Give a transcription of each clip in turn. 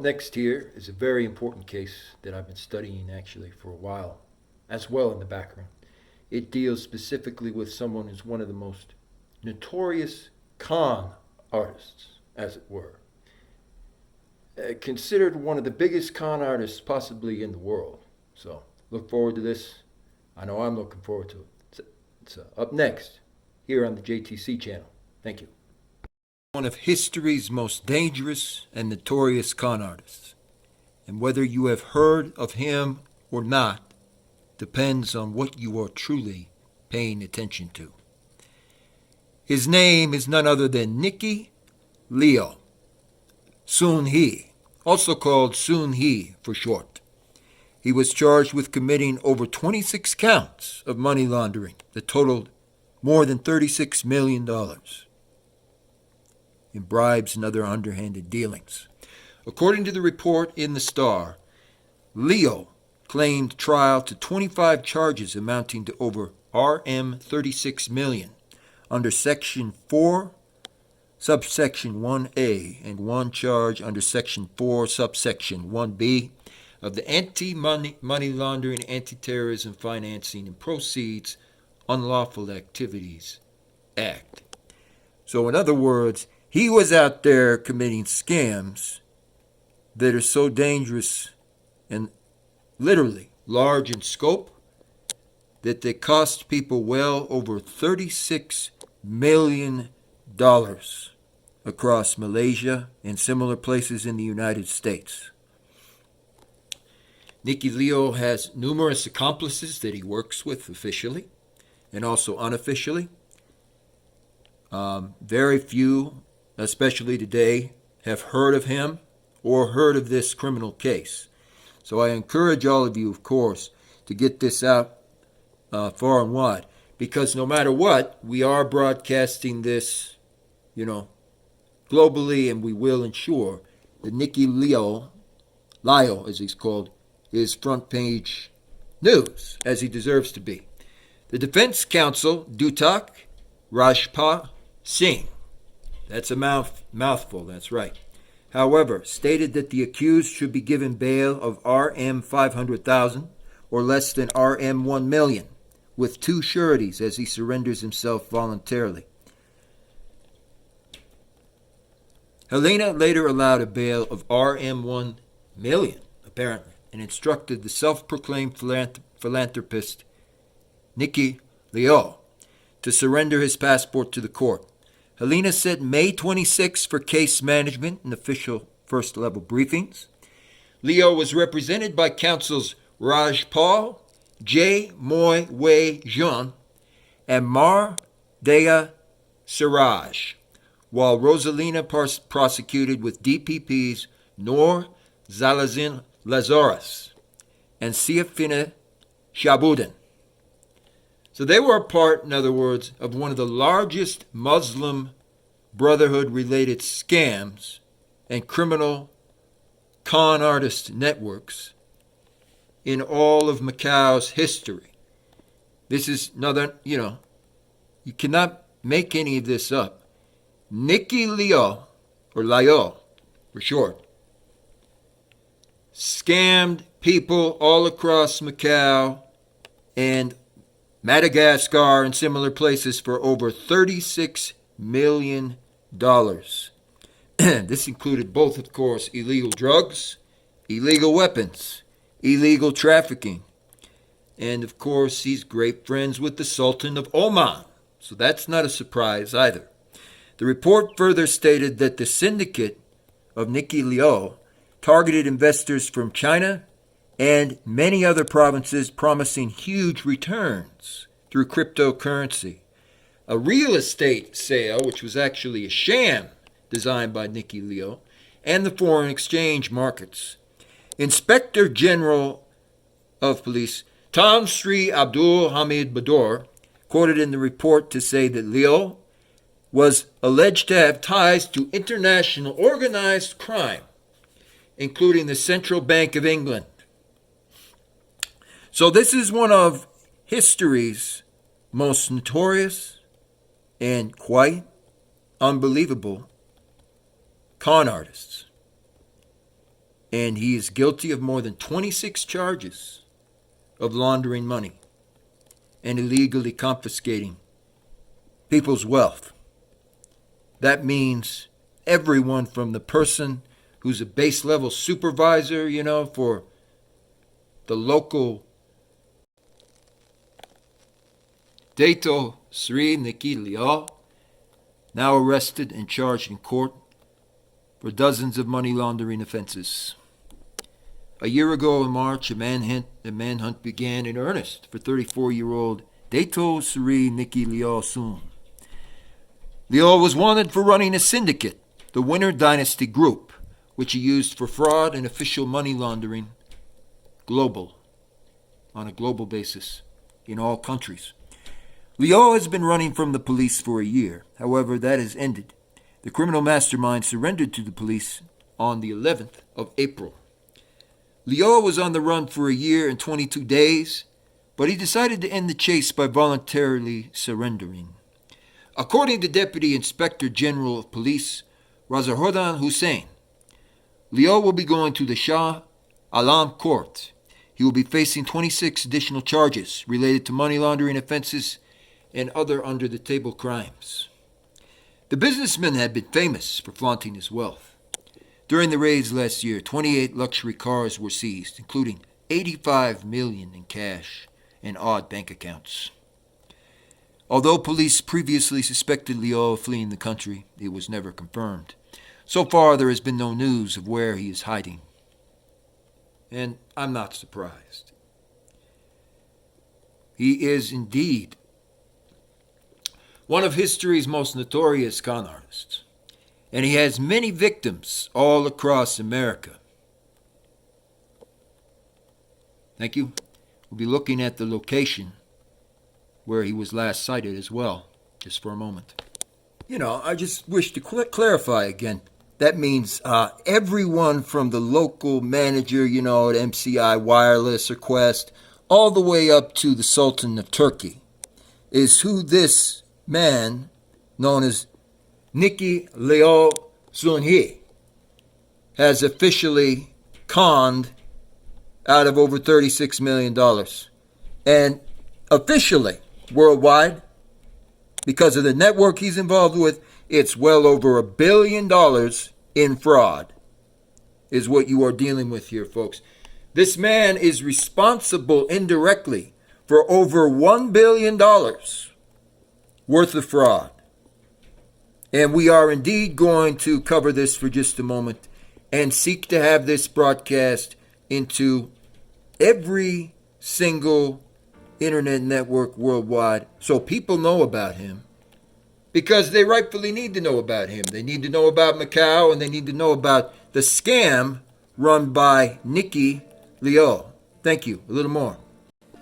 next here is a very important case that I've been studying actually for a while, as well in the background. It deals specifically with someone who's one of the most notorious con artists, as it were. Considered one of the biggest con artists possibly in the world. So look forward to this. I know I'm looking forward to it. It's up next here on the JTC channel. Thank you. One of history's most dangerous and notorious con artists. And whether you have heard of him or not depends on what you are truly paying attention to. His name is none other than Nicki Liow, Soon He, also called Soon He for short. He was charged with committing over 26 counts of money laundering that totaled more than $36 million in bribes and other underhanded dealings. According to the report in the Star, Liow claimed trial to 25 charges amounting to over Rm 36 million under Section 4, subsection 1A, and one charge under Section 4, subsection 1B of the Anti-Money Laundering, Anti-Terrorism Financing and Proceeds Unlawful Activities Act. So in other words, he was out there committing scams that are so dangerous and literally large in scope that they cost people well over $36 million across Malaysia and similar places in the United States. Nicki Liow has numerous accomplices that he works with officially and also unofficially. Very few, especially today, have heard of him or heard of this criminal case. So I encourage all of you, of course, to get this out far and wide, because no matter what, we are broadcasting this, globally, and we will ensure that Nicki Liow, as he's called, is front page news, as he deserves to be. The defense counsel, Dutak Rajpal Singh, that's a mouthful, that's right, however, stated that the accused should be given bail of Rm 500,000 or less than Rm 1 million, with two sureties as he surrenders himself voluntarily. Helena later allowed a bail of Rm 1 million, apparently, and instructed the self-proclaimed philanthropist Nicki Liow to surrender his passport to the court. Helena set May 26 for case management and official first-level briefings. Liow was represented by counsels Rajpal, J. Moy Wei Jun, and Mar Dea Siraj, while Rosalina prosecuted with DPPs Noor Zalazin Lazarus and Siafina Shabuddin. So they were a part, in other words, of one of the largest Muslim Brotherhood-related scams and criminal con artist networks in all of Macau's history. This is another, you cannot make any of this up. Nicki Liow, or Liow for short, scammed people all across Macau and Madagascar and similar places for over $36 million. This included both, of course, illegal drugs, illegal weapons, illegal trafficking, and of course, he's great friends with the Sultan of Oman, so that's not a surprise either. The report further stated that the syndicate of Nicki Liow targeted investors from China and many other provinces, promising huge returns through cryptocurrency. A real estate sale, which was actually a sham designed by Nicki Liow, and the foreign exchange markets. Inspector General of Police Tan Sri Abdul Hamid Bador quoted in the report to say that Liow was alleged to have ties to international organized crime, including the Central Bank of England. So this is one of history's most notorious and quite unbelievable con artists. and he is guilty of more than 26 charges of laundering money and illegally confiscating people's wealth. That means everyone from the person who's a base level supervisor, for the local Petito Sri Nicki Liow, now arrested and charged in court for dozens of money laundering offenses. A year ago in March, a manhunt began in earnest for 34-year-old Petito Sri Nicki Liow Soon. Liow was wanted for running a syndicate, the Winner Dynasty Group, which he used for fraud and official money laundering on a global basis in all countries. Liow has been running from the police for a year. However, that has ended. The criminal mastermind surrendered to the police on the 11th of April. Liow was on the run for a year and 22 days, but he decided to end the chase by voluntarily surrendering. According to Deputy Inspector General of Police Razahodan Hussain, Liow will be going to the Shah Alam Court. He will be facing 26 additional charges related to money laundering offenses and other under-the-table crimes. The businessman had been famous for flaunting his wealth. During the raids last year, 28 luxury cars were seized, including $85 million in cash and odd bank accounts. Although police previously suspected Liow of fleeing the country, it was never confirmed. So far, there has been no news of where he is hiding. And I'm not surprised. He is indeed one of history's most notorious con artists, and he has many victims all across America. Thank you. We'll be looking at the location where he was last sighted as well, just for a moment. I just wish to clarify again. That means everyone from the local manager, at MCI Wireless or Quest, all the way up to the Sultan of Turkey, is who this man, known as Nicki Liow Sunhi, has officially conned out of over $36 million. And officially, worldwide, because of the network he's involved with, it's well over $1 billion in fraud, is what you are dealing with here, folks. This man is responsible indirectly for over $1 billion worth of fraud. And we are indeed going to cover this for just a moment and seek to have this broadcast into every single internet network worldwide so people know about him, because they rightfully need to know about him. They need to know about Macau, and they need to know about the scam run by Nicki Liow. Thank you. A little more.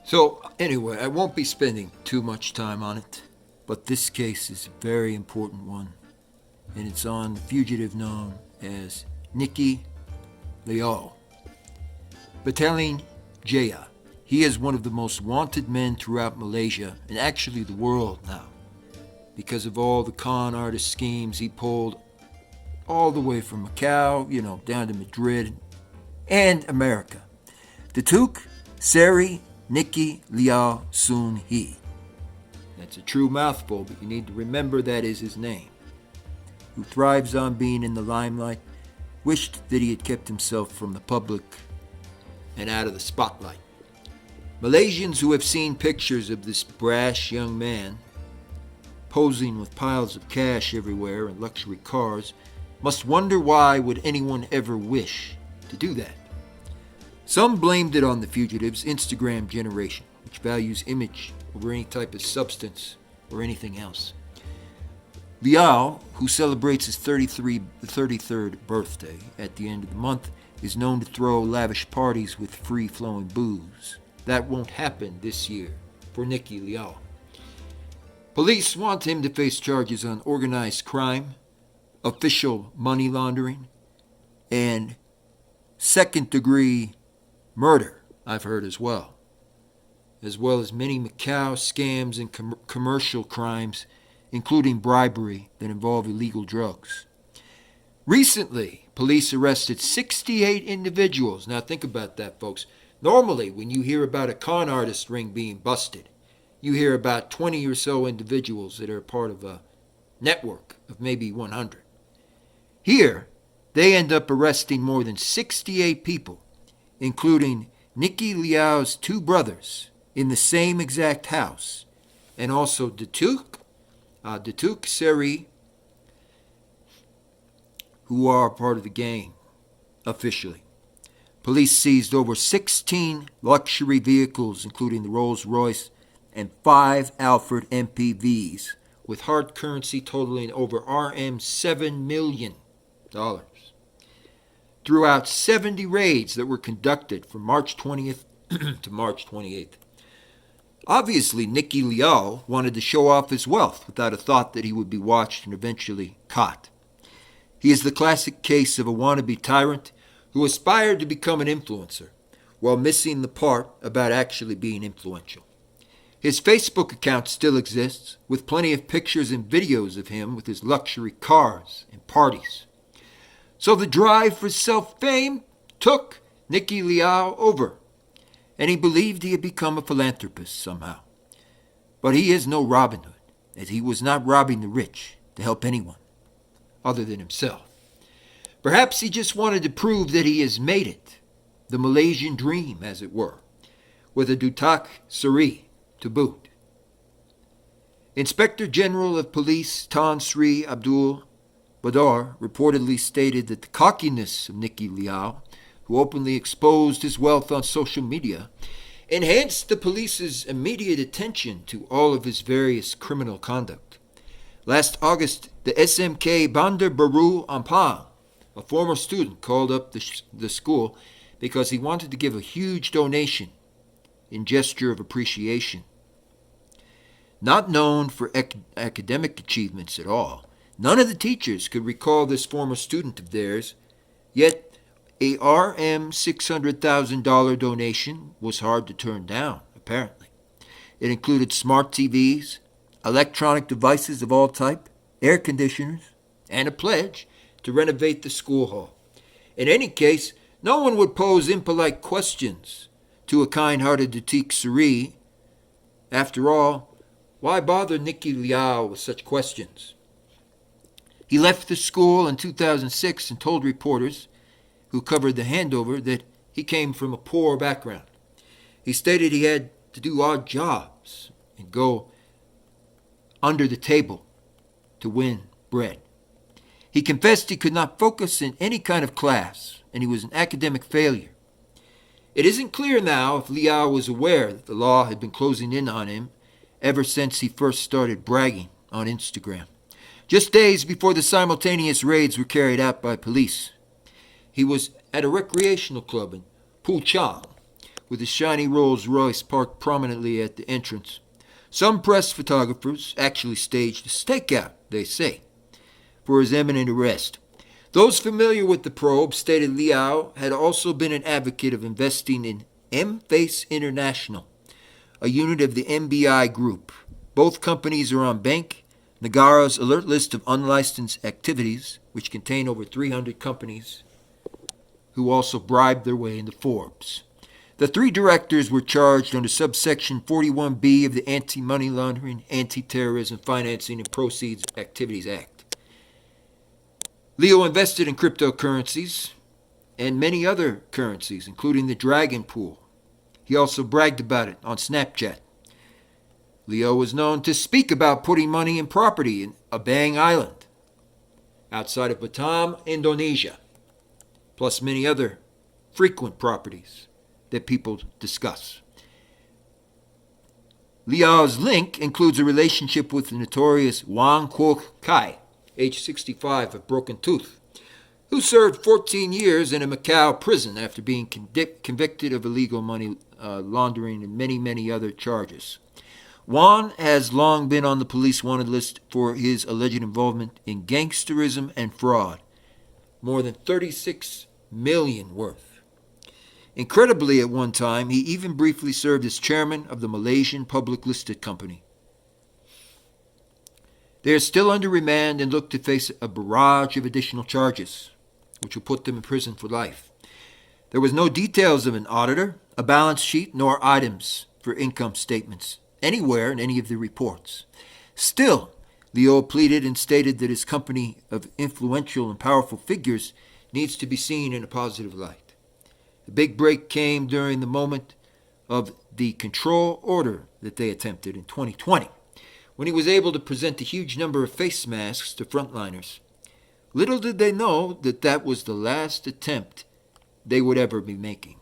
So anyway, I won't be spending too much time on it, but this case is a very important one, and it's on the fugitive known as Nicki Liow. Battalion Jaya. He is one of the most wanted men throughout Malaysia, and actually the world now, because of all the con artist schemes he pulled all the way from Macau, down to Madrid and America. Datuk Seri Nicki Liow Soon He. That's a true mouthful, but you need to remember that is his name. Who thrives on being in the limelight, wished that he had kept himself from the public and out of the spotlight. Malaysians who have seen pictures of this brash young man posing with piles of cash everywhere and luxury cars must wonder why would anyone ever wish to do that. Some blamed it on the fugitive's Instagram generation, which values image over any type of substance or anything else. Liow, who celebrates his 33rd birthday at the end of the month, is known to throw lavish parties with free-flowing booze. That won't happen this year for Nicki Liow. Police want him to face charges on organized crime, official money laundering, and second-degree murder, I've heard as well as many Macau scams and commercial crimes, including bribery that involve illegal drugs. Recently, police arrested 68 individuals. Now think about that, folks. Normally, when you hear about a con artist ring being busted, you hear about 20 or so individuals that are part of a network of maybe 100. Here, they end up arresting more than 68 people, including Nicki Liow's two brothers in the same exact house, and also Datuk Seri, who are part of the gang officially. Police seized over 16 luxury vehicles, including the Rolls-Royce and 5 Alford MPVs, with hard currency totaling over $7 million. Throughout 70 raids that were conducted from March 20th to March 28th. Obviously, Nicki Liow wanted to show off his wealth without a thought that he would be watched and eventually caught. He is the classic case of a wannabe tyrant who aspired to become an influencer while missing the part about actually being influential. His Facebook account still exists, with plenty of pictures and videos of him with his luxury cars and parties. So the drive for self-fame took Nicki Liow over, and he believed he had become a philanthropist somehow. But he is no Robin Hood, as he was not robbing the rich to help anyone other than himself. Perhaps he just wanted to prove that he has made it, the Malaysian dream, as it were, with a Datuk Seri to boot. Inspector General of Police Tan Sri Abdul Badar reportedly stated that the cockiness of Nicki Liow, who openly exposed his wealth on social media, enhanced the police's immediate attention to all of his various criminal conduct. Last August, the SMK Bandar Baru Ampang, a former student, called up the school because he wanted to give a huge donation in gesture of appreciation. Not known for academic achievements at all, none of the teachers could recall this former student of theirs, yet a $600,000 donation was hard to turn down, apparently. It included smart TVs, electronic devices of all type, air conditioners, and a pledge to renovate the school hall. In any case, no one would pose impolite questions to a kind-hearted Datuk Seri. After all, why bother Nicki Liow with such questions? He left the school in 2006 and told reporters who covered the handover that he came from a poor background. He stated he had to do odd jobs and go under the table to win bread. He confessed he could not focus in any kind of class, and he was an academic failure. It isn't clear now if Liow was aware that the law had been closing in on him ever since he first started bragging on Instagram. Just days before the simultaneous raids were carried out by police, he was at a recreational club in Puchang with his shiny Rolls-Royce parked prominently at the entrance. Some press photographers actually staged a stakeout, they say, for his imminent arrest. Those familiar with the probe stated Liow had also been an advocate of investing in M-Face International, a unit of the MBI Group. Both companies are on Bank Negara's alert list of unlicensed activities, which contain over 300 companies who also bribed their way into Forbes. The 3 directors were charged under subsection 41B of the Anti-Money Laundering, Anti-Terrorism, Financing, and Proceeds Activities Act. Leo invested in cryptocurrencies and many other currencies, including the Dragon Pool. He also bragged about it on Snapchat. Leo was known to speak about putting money in property in Abang Island, outside of Batam, Indonesia, plus many other frequent properties that people discuss. Liao's link includes a relationship with the notorious Wang Kwok Kai, age 65, of broken tooth, who served 14 years in a Macau prison after being convicted of illegal money laundering and many, many other charges. Juan has long been on the police wanted list for his alleged involvement in gangsterism and fraud, more than $36 million worth. Incredibly, at one time, he even briefly served as chairman of the Malaysian public listed company. They are still under remand and look to face a barrage of additional charges, which will put them in prison for life. There was no details of an auditor, a balance sheet, nor items for income statements anywhere in any of the reports. Still, Liow pleaded and stated that his company of influential and powerful figures needs to be seen in a positive light. The big break came during the moment of the control order that they attempted in 2020, when he was able to present a huge number of face masks to frontliners. Little did they know that that was the last attempt they would ever be making.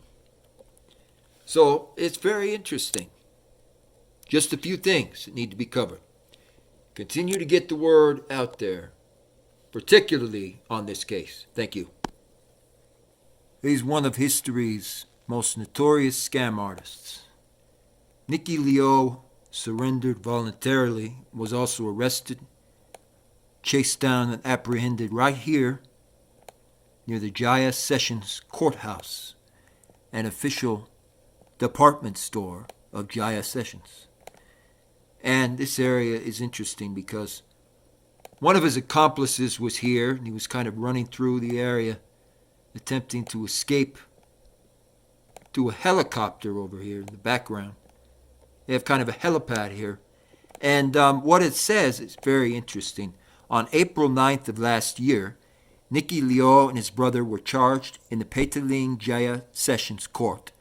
So it's very interesting. Just a few things that need to be covered. Continue to get the word out there, particularly on this case. Thank you. He's one of history's most notorious scam artists. Nicki Liow surrendered voluntarily, was also arrested, chased down and apprehended right here near the Jaya Sessions Courthouse, an official department store of Jaya Sessions. And this area is interesting because one of his accomplices was here, and he was kind of running through the area, attempting to escape to a helicopter over here in the background. They have kind of a helipad here. And what it says is very interesting. On April 9th of last year, Nicki Liow and his brother were charged in the Petaling Jaya Sessions Court,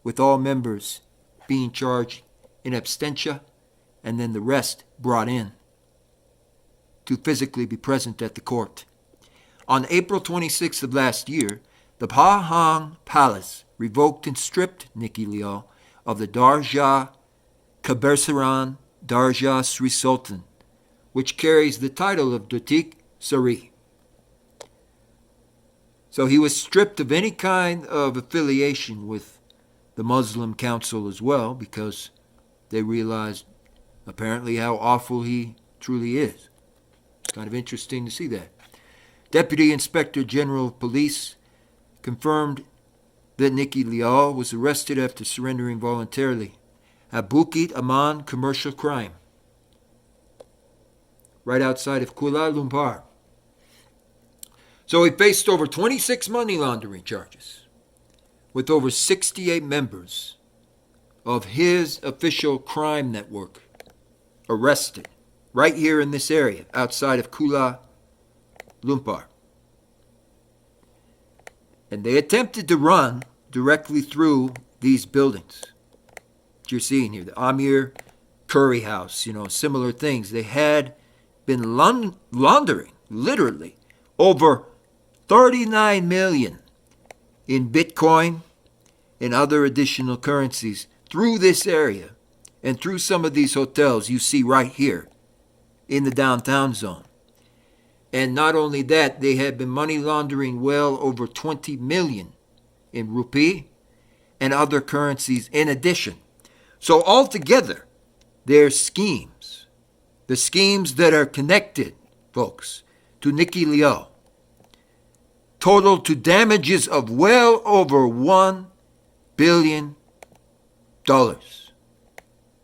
with all members being charged in absentia and then the rest brought in to physically be present at the court. On April 26th of last year, the Pahang Palace revoked and stripped Nicki Liow of the Darjah Kebesaran Darjah Sri Sultan, which carries the title of Datuk Seri. So he was stripped of any kind of affiliation with the Muslim Council as well, because they realized apparently how awful he truly is. It's kind of interesting to see that. Deputy Inspector General of Police confirmed that Nicki Liow was arrested after surrendering voluntarily at Bukit Aman Commercial Crime, right outside of Kuala Lumpur. So he faced over 26 money laundering charges, with over 68 members of his official crime network arrested right here in this area outside of Kuala Lumpur. And they attempted to run directly through these buildings that you're seeing here, the Amir Curry House, similar things. They had been laundering, literally, over 39 million in Bitcoin and other additional currencies through this area and through some of these hotels you see right here in the downtown zone. And not only that, they had been money laundering well over 20 million in rupee and other currencies in addition. So altogether, their schemes, the schemes that are connected, folks, to Nicki Liow, total to damages of well over $1 billion.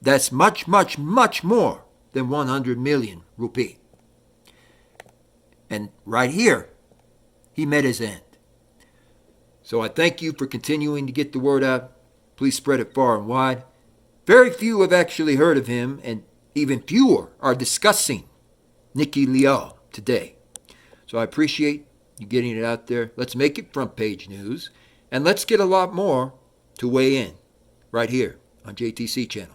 That's much, much, much more than 100 million rupee. And right here, he met his end. So I thank you for continuing to get the word out. Please spread it far and wide. Very few have actually heard of him, and even fewer are discussing Nicki Liow today. So I appreciate you getting it out there. Let's make it front page news, and let's get a lot more to weigh in right here on JTC channel.